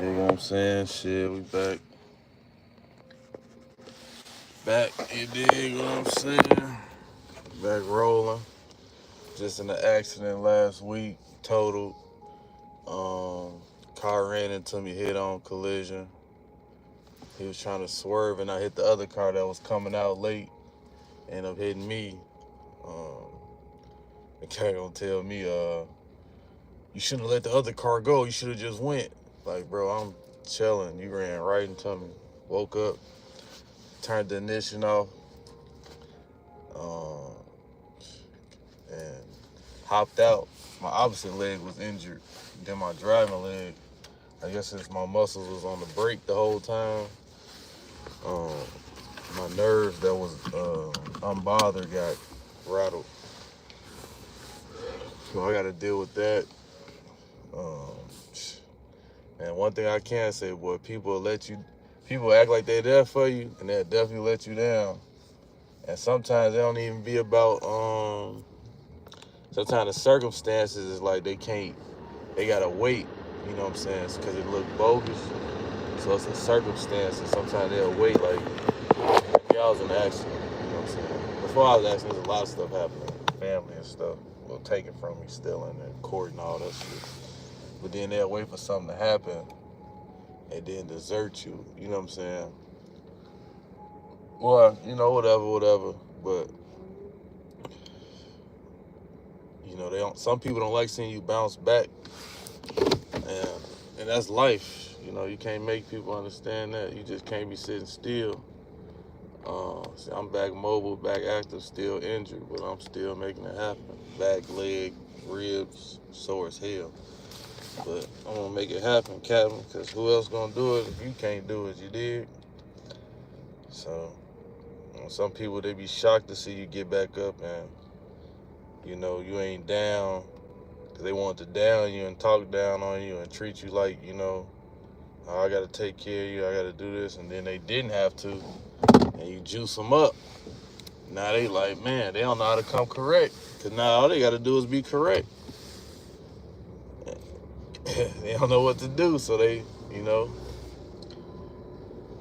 You know what I'm saying? Shit, we back. Back, you dig what I'm saying? Back rolling. Just in the accident last week, totaled. Car ran into me, head on collision. He was trying to swerve and I hit the other car that was coming out late. Ended up hitting me. The guy gonna tell me, you shouldn't have let the other car go. You should have just went. Like, bro, I'm chilling. You ran right into me. Woke up, turned the ignition off, and hopped out. My opposite leg was injured. Then my driving leg, I guess since my muscles was on the brake the whole time, my nerves that was unbothered got rattled. So I got to deal with that. And one thing I can say, boy, people act like they're there for you, and they'll definitely let you down. And sometimes they don't even be about, sometimes the circumstances is like they gotta wait, you know what I'm saying? It's because it look bogus. So it's the circumstances. Sometimes they'll wait, like, maybe I was in an accident, you know what I'm saying? Before I was in an accident, there's a lot of stuff happening, family and stuff. Well, taken from me, stealing and court and all that shit. But then they'll wait for something to happen and then desert you, you know what I'm saying? Well, you know, whatever. But, you know, some people don't like seeing you bounce back. And that's life. You know, you can't make people understand that. You just can't be sitting still. See, I'm back mobile, back active, still injured, but I'm still making it happen. Back, leg, ribs, sore as hell. But I'm gonna make it happen, Captain, because who else gonna do it if you can't do it, you dig? So, you know, some people, they be shocked to see you get back up and, you know, you ain't down, because they want to down you and talk down on you and treat you like, you know, oh, I gotta take care of you, I gotta do this, and then they didn't have to, and you juice them up. Now they like, man, they don't know how to come correct, because now all they gotta do is be correct. They don't know what to do, so they, you know,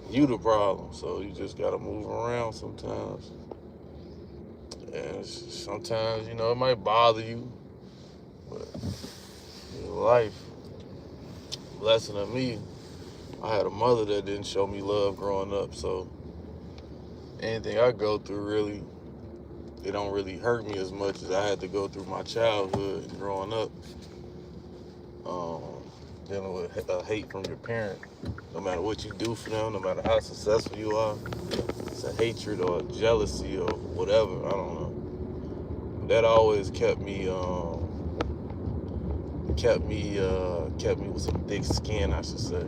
you the problem. So you just gotta move around sometimes. And sometimes, you know, it might bother you, but in life, blessing of me, I had a mother that didn't show me love growing up, so anything I go through, really, it don't really hurt me as much as I had to go through my childhood and growing up. Dealing with hate from your parent, no matter what you do for them, no matter how successful you are, it's a hatred or a jealousy or whatever, I don't know. That always kept me with some thick skin, I should say.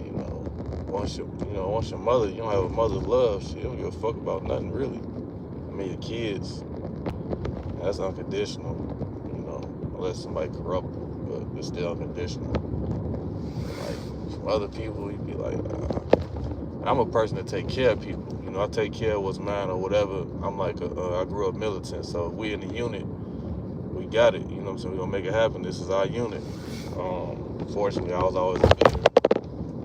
You know, once your mother, you don't have a mother's love, she don't give a fuck about nothing really. I mean, your kids, that's unconditional, you know, unless somebody corrupt them, but it's still unconditional. Like, from other people, you'd be like, I'm a person that take care of people. You know, I take care of what's mine or whatever. I'm like, I grew up militant, so if we in the unit, we got it. You know what I'm saying? We're going to make it happen. This is our unit. Fortunately, I was always a leader,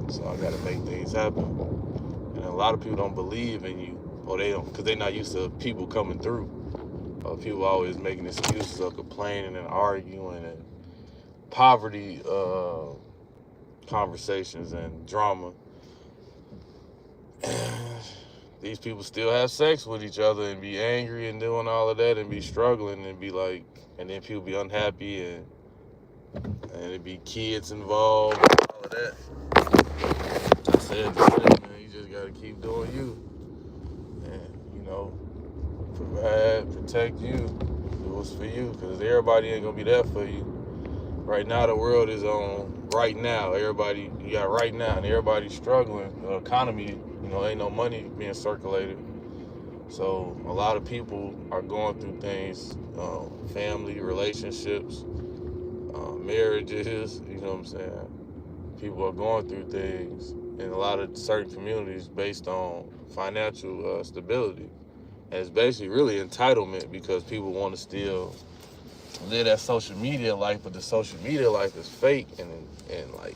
so I got to make things happen. And a lot of people don't believe in you, or they don't, because they're not used to people coming through. People always making excuses or complaining and arguing and poverty conversations and drama. These people still have sex with each other and be angry and doing all of that and be struggling and be like, and then people be unhappy and it be kids involved and all of that. I said, man, you just gotta keep doing you. And, you know, provide, protect you, do what's for you, because everybody ain't gonna be there for you. Right now, the world is on right now. Everybody, you got right now, and everybody's struggling. The economy, you know, ain't no money being circulated. So a lot of people are going through things, family, relationships, marriages, you know what I'm saying? People are going through things in a lot of certain communities based on financial stability. And it's basically really entitlement because people want to still live that social media life, but the social media life is fake and like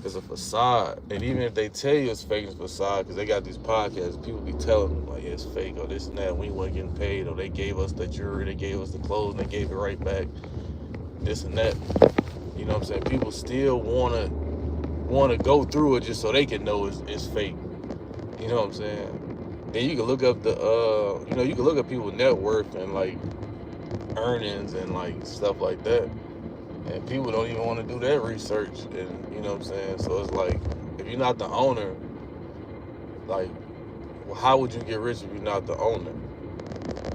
it's a facade. And even if they tell you it's fake, it's a facade because they got these podcasts. People be telling them like, yeah, it's fake or this and that. We weren't getting paid or they gave us the jewelry, they gave us the clothes, and they gave it right back. This and that. You know what I'm saying? People still wanna go through it just so they can know it's fake. You know what I'm saying? Then you can look up you can look up people's net worth and like earnings and like stuff like that. And people don't even want to do that research. And you know what I'm saying? So it's like, if you're not the owner, like, well, how would you get rich if you're not the owner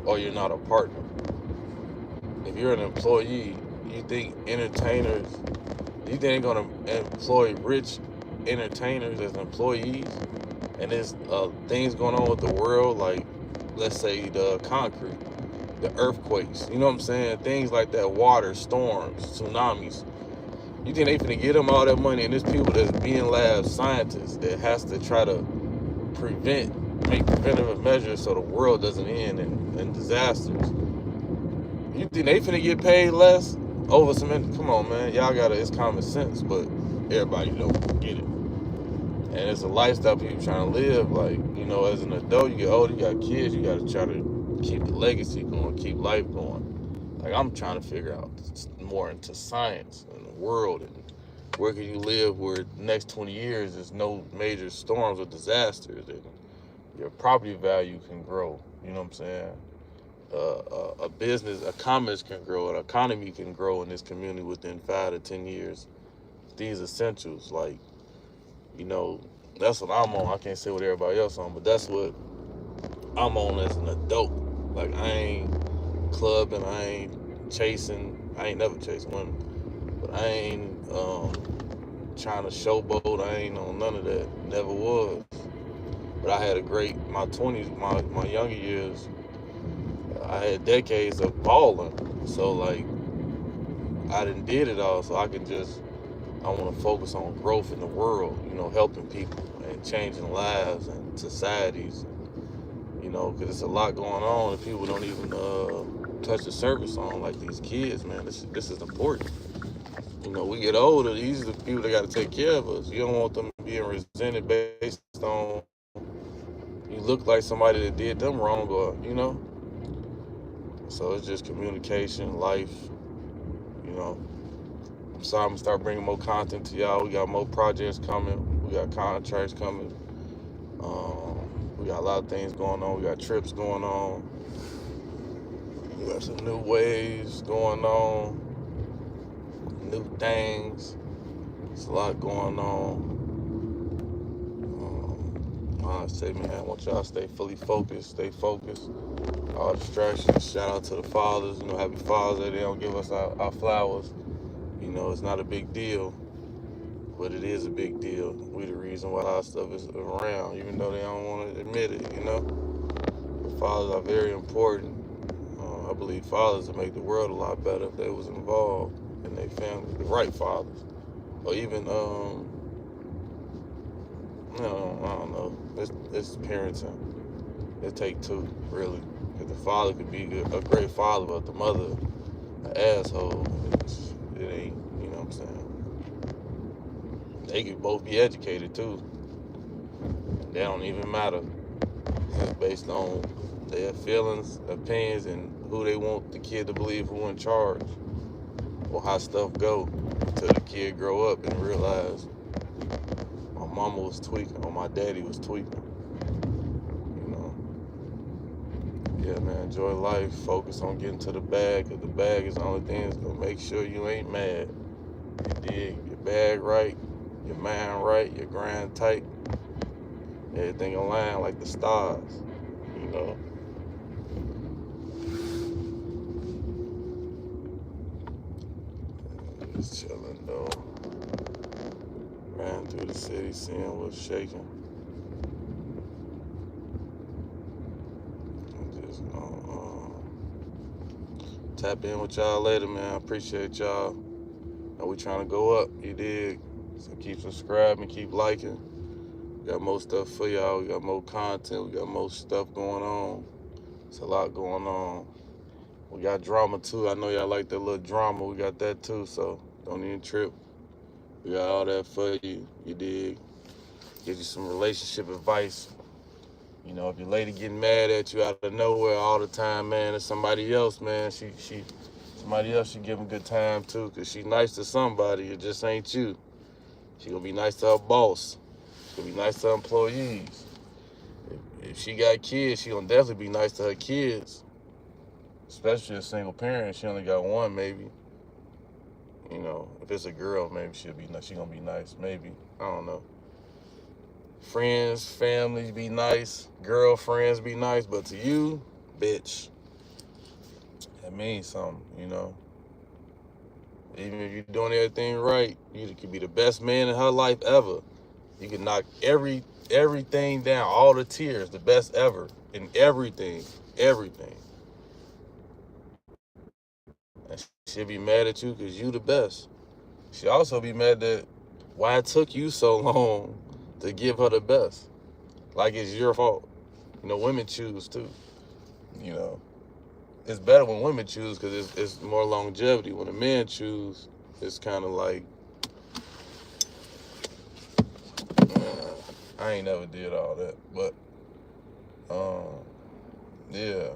or you're not a partner? If you're an employee, you think they're gonna employ rich entertainers as employees? And there's things going on with the world, like let's say the concrete, the earthquakes, you know what I'm saying? Things like that, water, storms, tsunamis. You think they finna get them all that money, and there's people that's being lab scientists that has to try to make preventative measures so the world doesn't end in disasters. You think they finna get paid less over some? Come on, man, y'all it's common sense, but everybody don't get it. And it's a lifestyle people trying to live. Like, you know, as an adult, you get older, you got kids, you got to try to keep the legacy going, keep life going. Like, I'm trying to figure out more into science and the world and where can you live where the next 20 years there's no major storms or disasters and your property value can grow. You know what I'm saying? A business, a commerce can grow, an economy can grow in this community within 5 to 10 years. These essentials, like, you know, that's what I'm on. I can't say what everybody else on, but that's what I'm on as an adult. Like, I ain't clubbing, I ain't chasing, I ain't never chasing women, but I ain't trying to showboat. I ain't on none of that. Never was. But I had my 20s, my younger years, I had decades of balling. So, like, I did it all, so I want to focus on growth in the world, you know, helping people and changing lives and societies, you know, because there's a lot going on and people don't even touch the surface on, like these kids, man. This is important. You know, we get older, these are the people that got to take care of us. You don't want them being resented based on you look like somebody that did them wrong or, you know. So it's just communication, life, you know. So I'm gonna start bringing more content to y'all. We got more projects coming. We got contracts coming. We got a lot of things going on. We got trips going on. We got some new waves going on. New things. There's a lot going on. I say, man, I want y'all to stay fully focused. Stay focused. All distractions. Shout out to the fathers. You know, happy Father's Day. They don't give us our flowers. You know, it's not a big deal. But it is a big deal. We the reason why our stuff is around, even though they don't want to admit it, you know? But fathers are very important. I believe fathers would make the world a lot better if they was involved in their family, the right fathers. Or even, I don't know. It's parenting. It take two, really. Because the father could be a great father, but the mother, an asshole, it ain't, you know what I'm saying? They could both be educated too. They don't even matter. It's based on their feelings, opinions, and who they want the kid to believe who in charge. Or how stuff go until the kid grow up and realize my mama was tweaking or my daddy was tweaking. You know. Yeah, man, enjoy life. Focus on getting to the bag, because the bag is the only thing that's gonna make sure you ain't mad. You dig? Your bag right, your mind right, your grind tight. Everything align like the stars, you know. Just chilling though. Ran through the city, seeing what's shaking. Just tap in with y'all later, man. I appreciate y'all. And we trying to go up, you dig? So keep subscribing, keep liking. We got more stuff for y'all. We got more content. We got more stuff going on. It's a lot going on. We got drama too. I know y'all like that little drama. We got that too, so don't even trip. We got all that for you. You dig? Give you some relationship advice. You know, if your lady getting mad at you out of nowhere all the time, man, it's somebody else, man. Somebody else should give them good time too, cause she's nice to somebody. It just ain't you. She gonna be nice to her boss. She gonna be nice to her employees. If she got kids, she gonna definitely be nice to her kids. Especially a single parent, she only got one, maybe. You know, if it's a girl, maybe she gonna be nice, maybe. I don't know. Friends, families be nice, girlfriends be nice, but to you, bitch, that means something, you know. Even if you're doing everything right, you could be the best man in her life ever. You can knock everything down, all the tears, the best ever in everything. And she'll be mad at you because you the best. She'll also be mad that why it took you so long to give her the best. Like it's your fault. You know, women choose too. You know, it's better when women choose because it's more longevity. When a man choose, it's kind of like, I ain't never did all that, but yeah.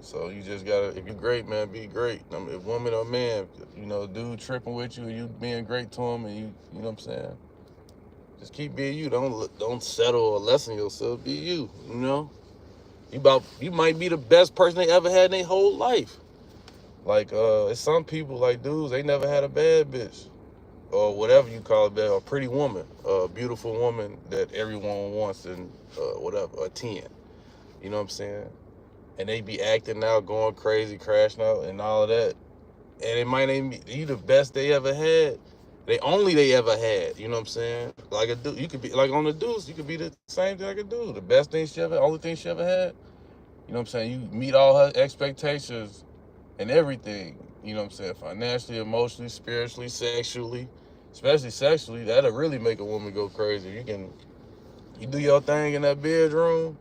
So you just gotta, if you're great, man, be great. I mean, if woman or man, you know, dude tripping with you, and you being great to him, and you know what I'm saying? Just keep being you. Don't settle or lessen yourself. Be you. You know, you might be the best person they ever had in their whole life. Like it's some people like dudes, they never had a bad bitch or whatever you call it, a pretty woman, a beautiful woman that everyone wants and whatever, a 10. You know what I'm saying? And they be acting out, going crazy, crashing out, and all of that. And it might ain't be you the best they ever had. They ever had. You know what I'm saying? Like a dude, you could be like on the deuce, you could be the same thing like a dude. The best thing she ever, only thing she ever had. You know what I'm saying? You meet all her expectations and everything. You know what I'm saying? Financially, emotionally, spiritually, sexually, especially sexually. That'll really make a woman go crazy. You do your thing in that bedroom.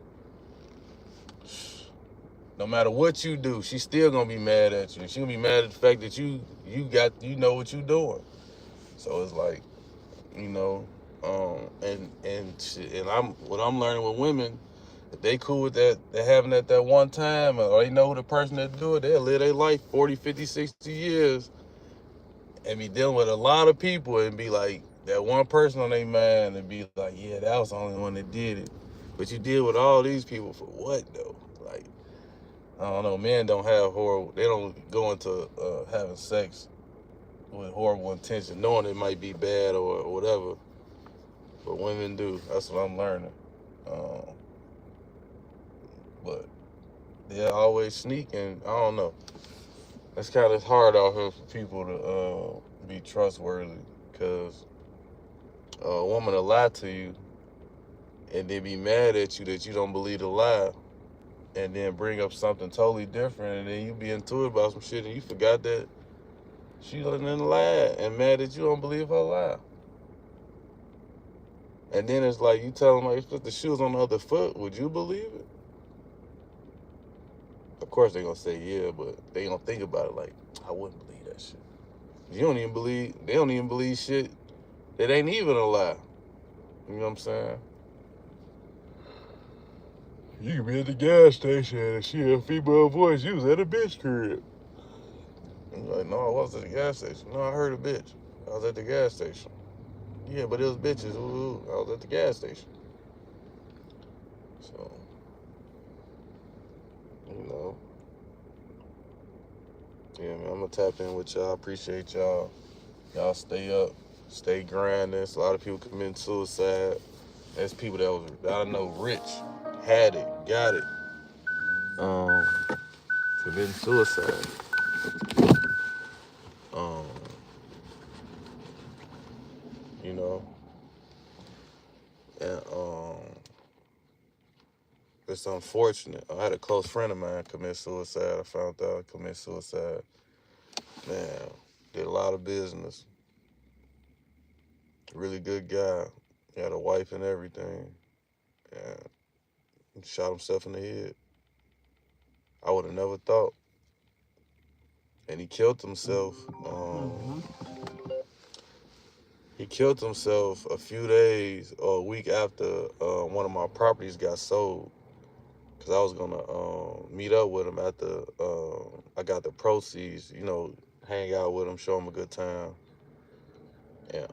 No matter what you do, she's still gonna be mad at you. She gonna be mad at the fact that you know what you doing. So it's like, you know, and I'm learning with women, if they cool with that, they're having that one time, or they know the person that do it, they'll live their life 40, 50, 60 years and be dealing with a lot of people and be like that one person on their mind and be like, yeah, that was the only one that did it. But you deal with all these people for what though? Like, I don't know, men don't have horrible, they don't go into having sex with horrible intention, knowing it might be bad or whatever. But women do. That's what I'm learning. Um, but they're always sneaking. I don't know. It's kind of hard out here for people to be trustworthy because a woman will lie to you and then be mad at you that you don't believe the lie and then bring up something totally different and then you be into it about some shit and you forgot that she done lied and mad that you don't believe her lie. And then it's like you tell them, like, if the shoe was on the other foot, would you believe it? Of course they're gonna say yeah, but they don't think about it like, I wouldn't believe that shit. They don't even believe shit that ain't even a lie. You know what I'm saying? You could be at the gas station and she hear a female voice, you was at a bitch crib. I'm like, no, I wasn't at the gas station. No, I heard a bitch. I was at the gas station. Yeah, but it was bitches. Ooh, I was at the gas station. So, you know, yeah, man, I'm gonna tap in with y'all. I appreciate y'all. Y'all stay up, stay grinding. There's a lot of people committing suicide. There's people that was, I know, rich, had it, got it, um, committing suicide. Um, you know, and it's unfortunate. I had a close friend of mine commit suicide. I found out commit suicide. Man, did a lot of business. Really good guy. He had a wife and everything. And shot himself in the head. I would have never thought. and he killed himself. He killed himself a few days or a week after one of my properties got sold. Cause I was gonna meet up with him after I got the proceeds. You know, hang out with him, show him a good time. And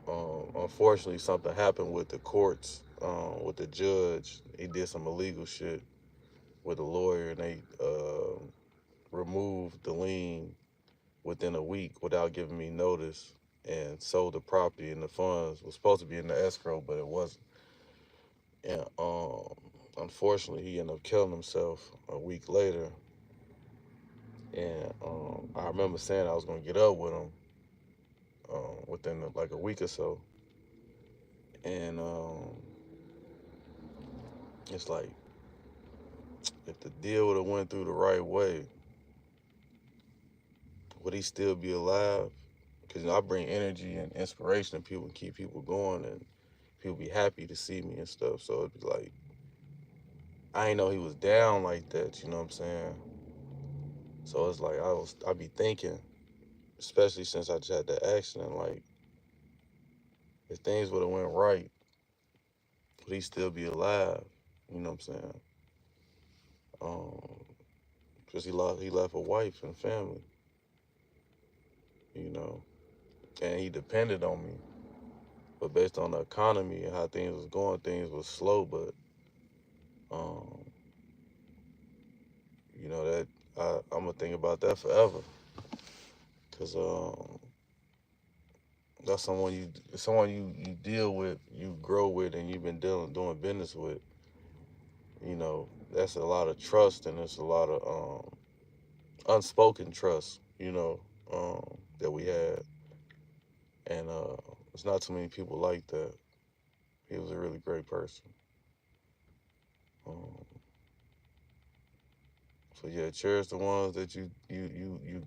unfortunately, something happened with the courts, with the judge. He did some illegal shit with the lawyer, and they removed the lien within a week without giving me notice, and sold the property. And the funds was supposed to be in the escrow, but it wasn't. And unfortunately, he ended up killing himself a week later. And I remember saying I was gonna get up with him within like a week or so. And it's like, if the deal would have went through the right way, would he still be alive? Because I bring energy and inspiration to people and keep people going, and people be happy to see me and stuff. So it'd be like, I ain't know he was down like that. You know what I'm saying? So it's like I be thinking, especially since I just had that accident, like, if things would have went right, would he still be alive? You know what I'm saying? Because he left a wife and family, you know, and he depended on me. But based on the economy and how things was going, things was slow. But um, you know that I'm gonna think about that forever, because that's someone you deal with, you grow with, and you've been doing business with. You know, that's a lot of trust, and it's a lot of unspoken trust. You know, that we had, and it's not too many people like that. He was a really great person. Um, so yeah, cherish the ones that you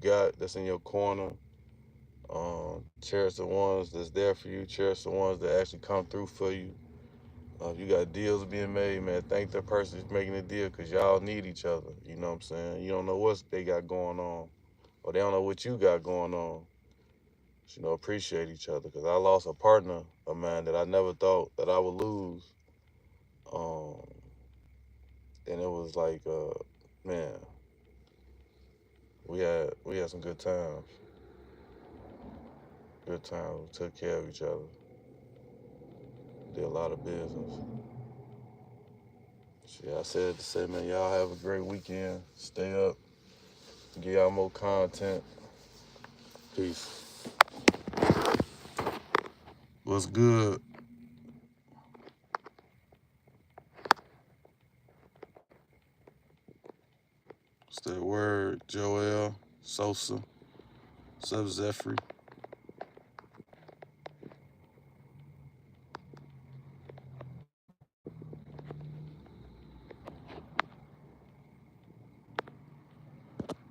got that's in your corner. Cherish the ones that's there for you. Cherish the ones that actually come through for you. If you got deals being made, man, thank that person who's making the deal, because y'all need each other. You know what I'm saying? You don't know what they got going on, or they don't know what you got going on. So, you know, appreciate each other, because I lost a partner of mine that I never thought that I would lose. Um, and it was like, man, we had some good times. Good times. We took care of each other. Did a lot of business. So, yeah, I said to say, man, y'all have a great weekend. Stay up. Get y'all more content. Peace. What's good? What's that word? Joel, Sosa, Sub Zephyr.